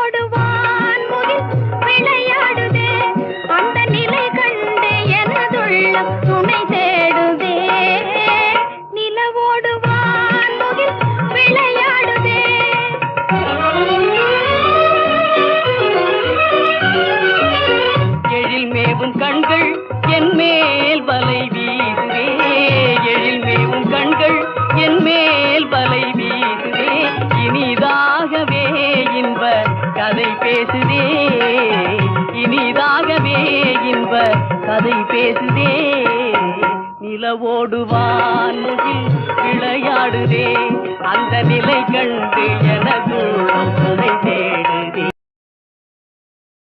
நிலவோடுவான் முகில் விளையாடுதே அந்த நிலை கண்டு எனதுள்ளம் துணை தேடுதே நிலவோடுவான் முகில் விளையாடுதே எழில் மேவும் கண்கள் என் மேல் வலை வீசுதே எழில் மேவும் கண்கள் என் மேல் வலை வீசுதே இனிதாகவே இன்ப கதை பேசுதே இனிதாகவே இன்ப கதை பேசுதே நிலவோடுவான் முகில் விளையாடுதே அந்த நிலை கண்டு எனது துணை தேடு